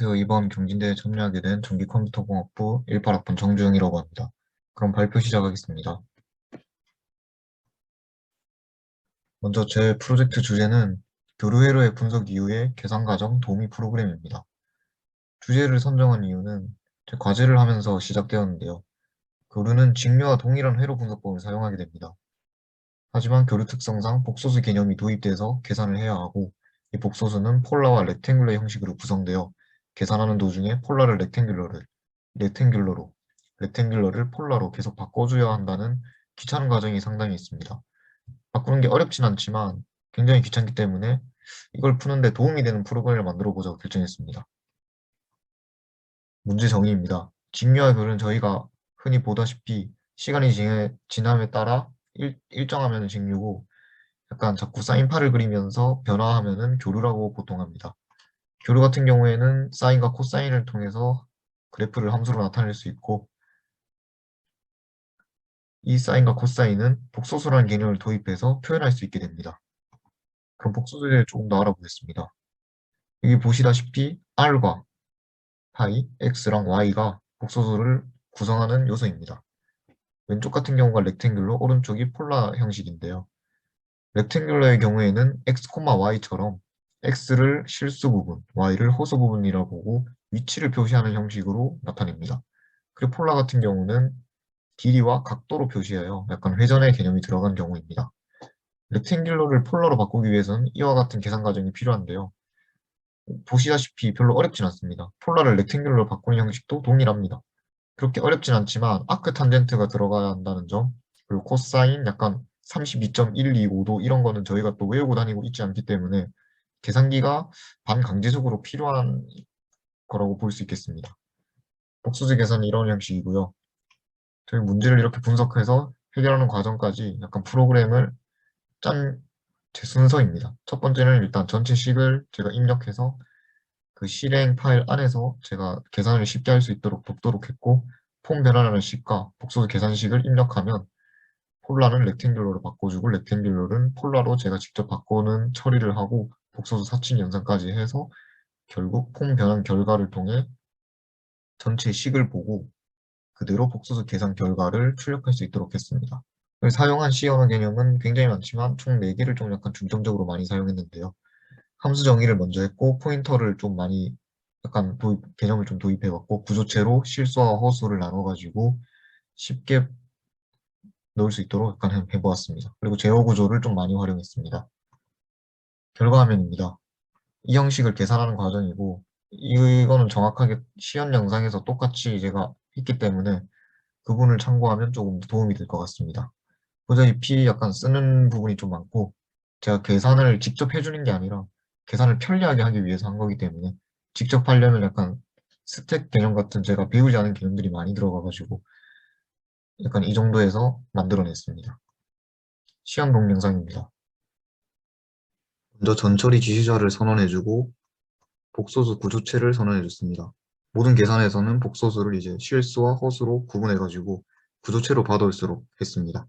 안녕하세요. 이번 경진대에 참여하게 된 전기컴퓨터공학부 18학번 정주영이라고 합니다. 그럼 발표 시작하겠습니다. 먼저 제 프로젝트 주제는 교류회로의 분석 이후의 계산과정 도우미 프로그램입니다. 주제를 선정한 이유는 제 과제를 하면서 시작되었는데요. 교류는 직류와 동일한 회로 분석법을 사용하게 됩니다. 하지만 교류 특성상 복소수 개념이 도입돼서 계산을 해야 하고, 이 복소수는 폴라와 렉탱귤러 형식으로 구성되어 계산하는 도중에 폴라를 렉탱귤러로, 렉탱귤러를 폴라로 계속 바꿔줘야 한다는 귀찮은 과정이 상당히 있습니다. 바꾸는 게 어렵진 않지만 굉장히 귀찮기 때문에 이걸 푸는데 도움이 되는 프로그램을 만들어 보자고 결정했습니다. 문제 정의입니다. 직류와 교류는 저희가 흔히 보다시피 시간이 지남에 따라 일정하면 직류고, 약간 자꾸 사인파를 그리면서 변화하면은 교류라고 보통 합니다. 교류 같은 경우에는 사인과 코사인을 통해서 그래프를 함수로 나타낼 수 있고, 이 사인과 코사인은 복소수라는 개념을 도입해서 표현할 수 있게 됩니다. 그럼 복소수에 대해 조금 더 알아보겠습니다. 여기 보시다시피 R과 파이, X랑 Y가 복소수를 구성하는 요소입니다. 왼쪽 같은 경우가 렉탱귤러, 오른쪽이 폴라 형식인데요. 렉탱귤러의 경우에는 x, y처럼 x를 실수 부분, y를 호수 부분이라고 보고 위치를 표시하는 형식으로 나타냅니다. 그리고 폴라 같은 경우는 길이와 각도로 표시해요. 약간 회전의 개념이 들어간 경우입니다. 렉탱귤러를 폴라로 바꾸기 위해서는 이와 같은 계산 과정이 필요한데요. 보시다시피 별로 어렵진 않습니다. 폴라를 렉탱귤러로 바꾸는 형식도 동일합니다. 그렇게 어렵진 않지만 아크 탄젠트가 들어가야 한다는 점, 그리고 코사인 약간 32.125도 이런 거는 저희가 또 외우고 다니고 있지 않기 때문에 계산기가 반강제적으로 필요한 거라고 볼 수 있겠습니다. 복수지 계산이 이런 형식이고요. 저희 문제를 이렇게 분석해서 해결하는 과정까지 약간 프로그램을 짠 제 순서입니다. 첫 번째는 일단 전체 식을 제가 입력해서 그 실행 파일 안에서 제가 계산을 쉽게 할 수 있도록 돕도록 했고, 폼 변환하는 식과 복소수 계산식을 입력하면 폴라는 렉탱귤러로 바꿔주고 렉탱귤러는 폴라로 제가 직접 바꾸는 처리를 하고 복소수 사칭 연산까지 해서 결국 폼 변환 결과를 통해 전체 식을 보고 그대로 복소수 계산 결과를 출력할 수 있도록 했습니다. 사용한 C 언어 개념은 굉장히 많지만 총 4개를 좀 약간 중점적으로 많이 사용했는데요. 함수 정의를 먼저 했고, 포인터를 좀 많이 약간 개념을 좀 도입해봤고, 구조체로 실수와 허수를 나눠가지고 쉽게 넣을 수 있도록 약간 해보았습니다. 그리고 제어 구조를 좀 많이 활용했습니다. 결과 화면입니다. 이 형식을 계산하는 과정이고, 이거는 정확하게 시연 영상에서 똑같이 제가 했기 때문에 그분을 참고하면 조금 도움이 될 것 같습니다. 보다시피 약간 쓰는 부분이 좀 많고, 제가 계산을 직접 해주는 게 아니라 계산을 편리하게 하기 위해서 한 거기 때문에 직접 하려면 약간 스택 개념 같은 제가 배우지 않은 개념들이 많이 들어가가지고 약간 이 정도에서 만들어냈습니다. 시험 동영상입니다. 먼저 전처리 지시자를 선언해주고 복소수 구조체를 선언해줬습니다. 모든 계산에서는 복소수를 이제 실수와 허수로 구분해가지고 구조체로 받아올수록 했습니다.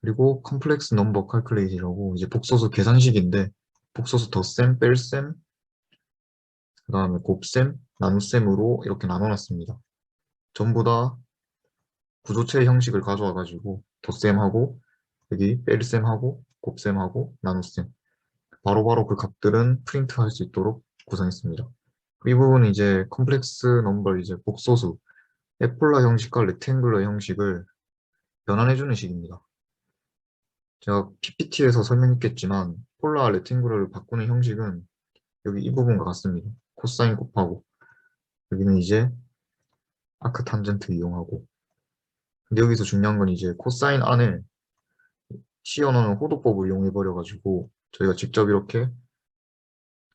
그리고 컴플렉스 넘버 칼큘레이트라고 이제 복소수 계산식인데 복소수 덧셈, 뺄셈, 그 다음에 곱셈, 나눗셈으로 이렇게 나눠놨습니다. 전부 다 구조체 형식을 가져와가지고 덧셈하고 여기 뺄셈하고 곱셈하고 나눗셈 바로바로 그 값들은 프린트할 수 있도록 구성했습니다. 이 부분은 이제 컴플렉스 넘버 이제 복소수 에폴라 형식과 렉탱글러 형식을 변환해주는 식입니다. 제가 PPT에서 설명했겠지만 폴라 렉탱글러를 바꾸는 형식은 여기 이 부분과 같습니다. 코사인 곱하고 여기는 이제 아크 탄젠트 이용하고, 근데 여기서 중요한 건 이제 코사인 안에 C 언어는 호도법을 이용해 버려가지고 저희가 직접 이렇게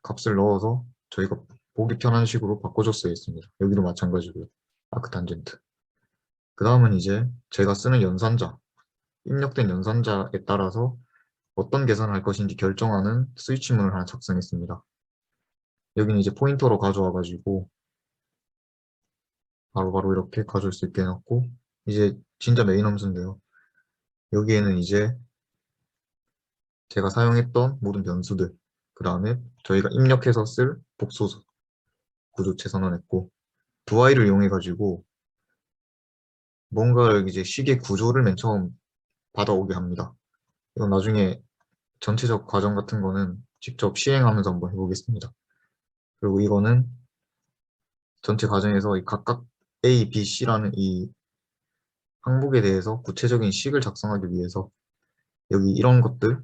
값을 넣어서 저희가 보기 편한 식으로 바꿔줬어야 했습니다. 여기도 마찬가지고요. 아크 탄젠트. 그 다음은 이제 제가 쓰는 연산자, 입력된 연산자에 따라서 어떤 계산을 할 것인지 결정하는 스위치문을 하나 작성했습니다. 여기는 이제 포인터로 가져와가지고 바로바로 이렇게 가져올 수 있게 해놨고, 이제 진짜 메인 함수인데요. 여기에는 이제 제가 사용했던 모든 변수들, 그 다음에 저희가 입력해서 쓸 복소수, 구조체 선언했고 do이를 이용해 가지고 뭔가를 이제 식의 구조를 맨 처음 받아오게 합니다. 이건 나중에 전체적 과정 같은 거는 직접 시행하면서 한번 해보겠습니다. 그리고 이거는 전체 과정에서 이 각각 A, B, C라는 이 항목에 대해서 구체적인 식을 작성하기 위해서 여기 이런 것들,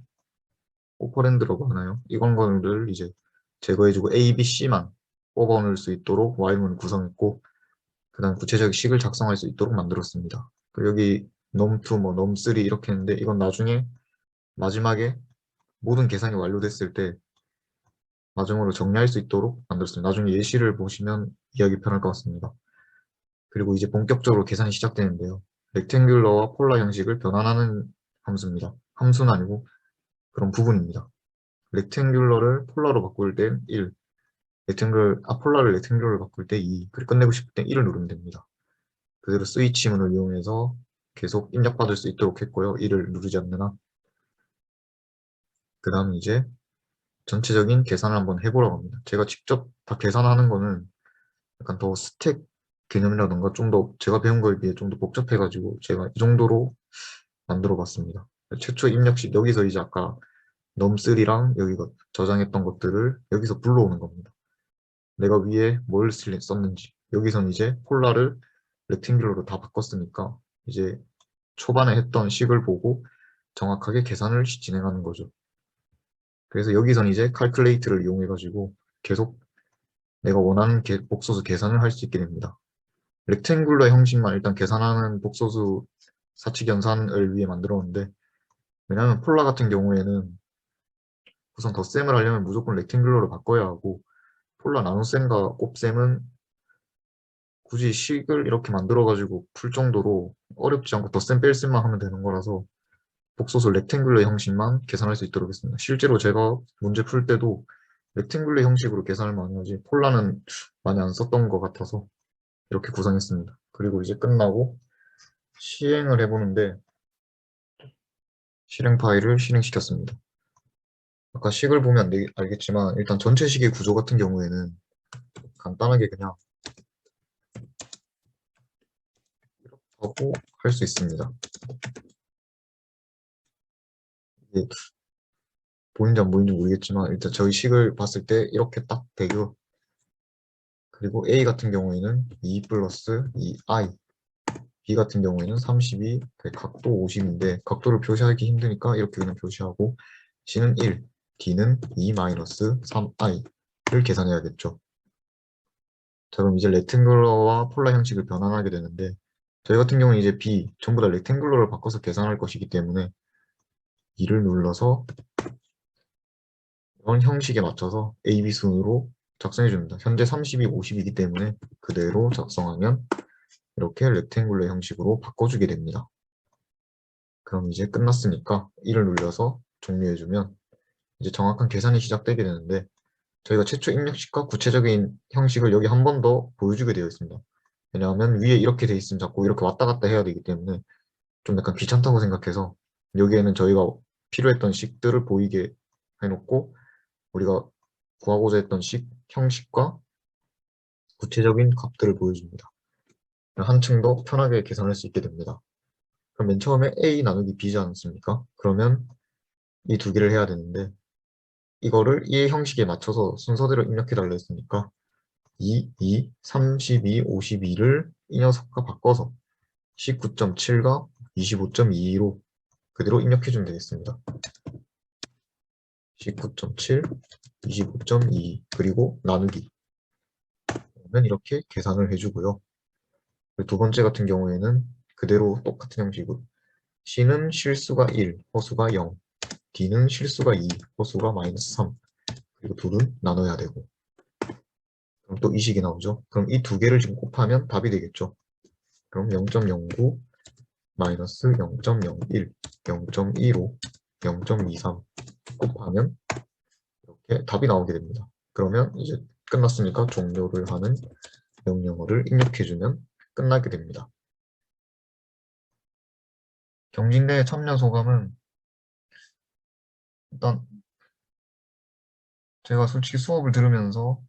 오퍼랜드라고 하나요? 이런 것들 이제 제거해주고 A, B, C만 뽑아놓을 수 있도록 while문을 구성했고 그 다음 구체적 식을 작성할 수 있도록 만들었습니다. 그리고 여기 num2, 뭐 num3 이렇게 했는데 이건 나중에 마지막에 모든 계산이 완료됐을 때 마지막으로 정리할 수 있도록 만들었습니다. 나중에 예시를 보시면 이해하기 편할 것 같습니다. 그리고 이제 본격적으로 계산이 시작되는데요. 렉탱귤러와 폴라 형식을 변환하는 함수입니다. 함수는 아니고 그런 부분입니다. 렉탱귤러를 폴라로 바꿀 땐 1, 폴라를 렉탱귤러로 바꿀 때 2, 그리고 끝내고 싶을 땐 1을 누르면 됩니다. 그대로 스위치문을 이용해서 계속 입력받을 수 있도록 했고요. 1을 누르지 않는 한. 그 다음 이제 전체적인 계산을 한번 해보라고 합니다. 제가 직접 다 계산하는 거는 약간 더 스택 개념이라던가 좀 더 제가 배운 거에 비해 좀 더 복잡해가지고 제가 이 정도로 만들어 봤습니다. 최초 입력식 여기서 이제 아까 num3랑 여기가 저장했던 것들을 여기서 불러오는 겁니다. 내가 위에 뭘 썼는지 여기선 이제 폴라를 렉탱귤러로 다 바꿨으니까 이제 초반에 했던 식을 보고 정확하게 계산을 진행하는 거죠. 그래서 여기선 이제 calculate를 이용해 가지고 계속 내가 원하는 복소수 계산을 할 수 있게 됩니다. 렉탱귤러 형식만 일단 계산하는 복소수 사칙 연산을 위해 만들었는데 왜냐하면 폴라 같은 경우에는 우선 덧셈을 하려면 무조건 렉탱귤러로 바꿔야 하고 폴라 나눗셈과 곱셈은 굳이 식을 이렇게 만들어가지고 풀 정도로 어렵지 않고 덧셈 뺄셈만 하면 되는 거라서 복소수 렉탱귤러 형식만 계산할 수 있도록 했습니다. 실제로 제가 문제 풀 때도 렉탱귤러 형식으로 계산을 많이 하지 폴라는 많이 안 썼던 것 같아서 이렇게 구성했습니다. 그리고 이제 끝나고 시행을 해보는데 실행 파일을 실행시켰습니다. 아까 식을 보면 알겠지만 일단 전체 식의 구조 같은 경우에는 간단하게 그냥 하고 할 수 있습니다. 이게 보이는지 안 보이는지 모르겠지만 일단 저희 식을 봤을 때 이렇게 딱 되고 그리고 A 같은 경우에는 2 플러스 2i B 같은 경우에는 32, 각도 50인데 각도를 표시하기 힘드니까 이렇게 그냥 표시하고 C는 1, D는 2 마이너스 3i를 계산해야겠죠. 자, 그럼 이제 렉탱글러와 폴라 형식을 변환하게 되는데 저희 같은 경우는 이제 B 전부 다 렉탱글러를 바꿔서 계산할 것이기 때문에 2를 눌러서 이런 형식에 맞춰서 A, B 순으로 작성해 줍니다. 현재 32, 50이기 때문에 그대로 작성하면 이렇게 렉탱글러 형식으로 바꿔주게 됩니다. 그럼 이제 끝났으니까 1을 눌러서 종료해주면 이제 정확한 계산이 시작되게 되는데 저희가 최초 입력식과 구체적인 형식을 여기 한 번 더 보여주게 되어 있습니다. 왜냐하면 위에 이렇게 돼 있으면 자꾸 이렇게 왔다 갔다 해야 되기 때문에 좀 약간 귀찮다고 생각해서 여기에는 저희가 필요했던 식들을 보이게 해놓고 우리가 구하고자 했던 식, 형식과 구체적인 값들을 보여줍니다. 한층 더 편하게 계산할 수 있게 됩니다. 그럼 맨 처음에 A 나누기 B지 않습니까? 그러면 이 두 개를 해야 되는데 이거를 이 형식에 맞춰서 순서대로 입력해 달라 했으니까 2, 32, 52를 이 녀석과 바꿔서 19.7과 25.22로 그대로 입력해 주면 되겠습니다. 19.7, 25.22 그리고 나누기 그러면 이렇게 계산을 해주고요. 두 번째 같은 경우에는 그대로 똑같은 형식으로 C는 실수가 1, 허수가 0, D는 실수가 2, 허수가 마이너스 3 그리고 둘은 나눠야 되고 그럼 또 이 식이 나오죠. 그럼 이 두 개를 지금 곱하면 답이 되겠죠. 그럼 0.09 마이너스 0.01, 0.15, 0.23 곱하면 이렇게 답이 나오게 됩니다. 그러면 이제 끝났으니까 종료를 하는 명령어를 입력해주면 끝나게 됩니다. 경진대회 참여 소감은 일단 제가 솔직히 수업을 들으면서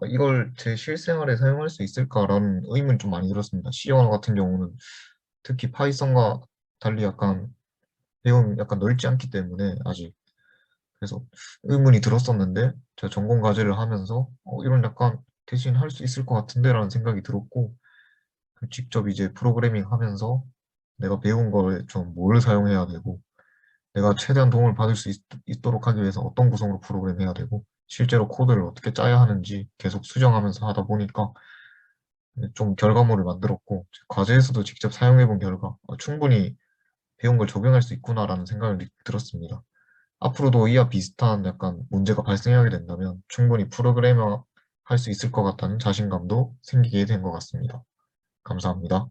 이걸 제 실생활에 사용할 수 있을까라는 의문이 좀 많이 들었습니다. C 언어 같은 경우는 특히 파이썬과 달리 약간 내용이 약간 넓지 않기 때문에 아직 그래서 의문이 들었었는데 제가 전공 과제를 하면서 이런 약간 대신 할 수 있을 것 같은데라는 생각이 들었고 직접 이제 프로그래밍 하면서 내가 배운 걸 좀 뭘 사용해야 되고 내가 최대한 도움을 받을 수 있도록 하기 위해서 어떤 구성으로 프로그램해야 되고 실제로 코드를 어떻게 짜야 하는지 계속 수정하면서 하다 보니까 좀 결과물을 만들었고 과제에서도 직접 사용해 본 결과 충분히 배운 걸 적용할 수 있구나라는 생각을 들었습니다. 앞으로도 이와 비슷한 약간 문제가 발생하게 된다면 충분히 프로그래머 할 수 있을 것 같다는 자신감도 생기게 된 것 같습니다. 감사합니다.